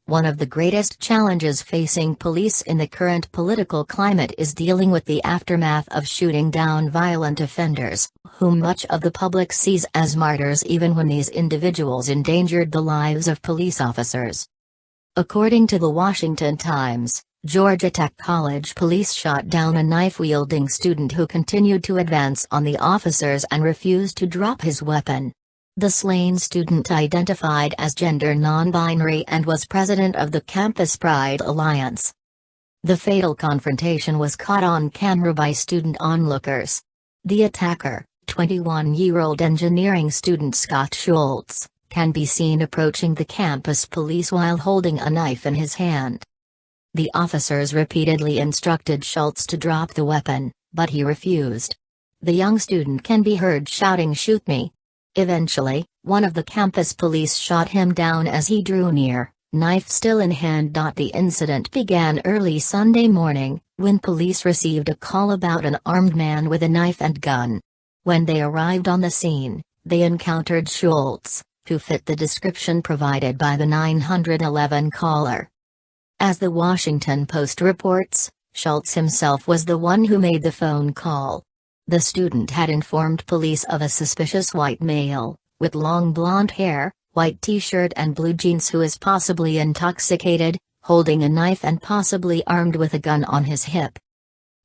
One of the greatest challenges facing police in the current political climate is dealing with the aftermath of shooting down violent offenders, whom much of the public sees as martyrs even when these individuals endangered the lives of police officers. According to the Washington Times, Georgia Tech College police shot down a knife-wielding student who continued to advance on the officers and refused to drop his weapon. The slain student identified as gender non-binary and was president of the Campus Pride Alliance. The fatal confrontation was caught on camera by student onlookers. The attacker, 21-year-old engineering student Scott Schultz, can be seen approaching the campus police while holding a knife in his hand. The officers repeatedly instructed Schultz to drop the weapon, but he refused. The young student can be heard shouting, "Shoot me!" Eventually, one of the campus police shot him down as he drew near, knife still in hand. The incident began early Sunday morning, when police received a call about an armed man with a knife and gun. When they arrived on the scene, they encountered Schultz, who fit the description provided by the 911 caller. As the Washington Post reports, Schultz himself was the one who made the phone call. The student had informed police of a suspicious white male, with long blonde hair, white t-shirt and blue jeans, who is possibly intoxicated, holding a knife and possibly armed with a gun on his hip.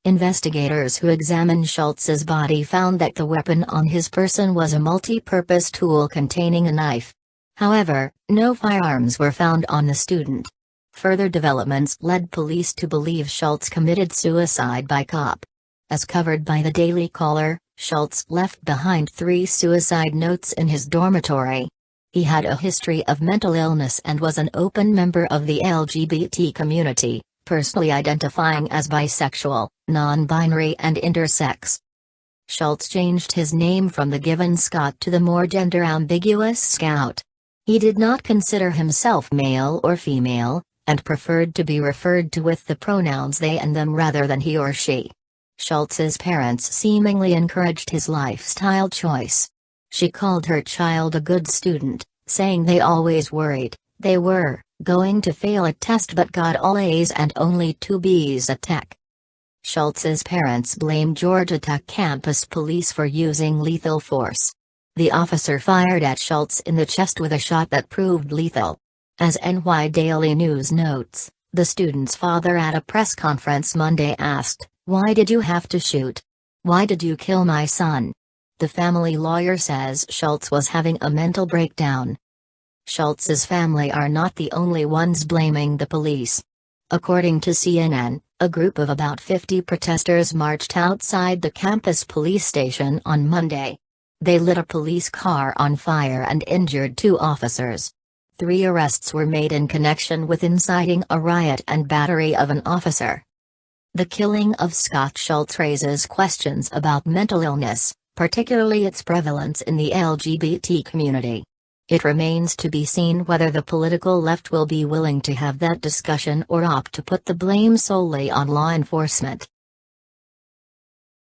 Investigators who examined Schultz's body found that the weapon on his person was a multi-purpose tool containing a knife. However, no firearms were found on the student. Further developments led police to believe Schultz committed suicide by cop. As covered by the Daily Caller, Schultz left behind 3 suicide notes in his dormitory. He had a history of mental illness and was an open member of the LGBT community, personally identifying as bisexual, non-binary and intersex. Schultz changed his name from the given Scott to the more gender-ambiguous Scout. He did not consider himself male or female, and preferred to be referred to with the pronouns they and them rather than he or she. Schultz's parents seemingly encouraged his lifestyle choice. She called her child a good student, saying they always worried they were going to fail a test but got all A's and only 2 B's at Tech. Schultz's parents blamed Georgia Tech campus police for using lethal force. The officer fired at Schultz in the chest with a shot that proved lethal. As NY Daily News notes, the student's father at a press conference Monday asked, "Why did you have to shoot? Why did you kill my son?" The family lawyer says Schultz was having a mental breakdown. Schultz's family are not the only ones blaming the police. According to CNN, a group of about 50 protesters marched outside the campus police station on Monday. They lit a police car on fire and injured 2 officers. 3 arrests were made in connection with inciting a riot and battery of an officer. The killing of Scott Schultz raises questions about mental illness, particularly its prevalence in the LGBT community. It remains to be seen whether the political left will be willing to have that discussion or opt to put the blame solely on law enforcement.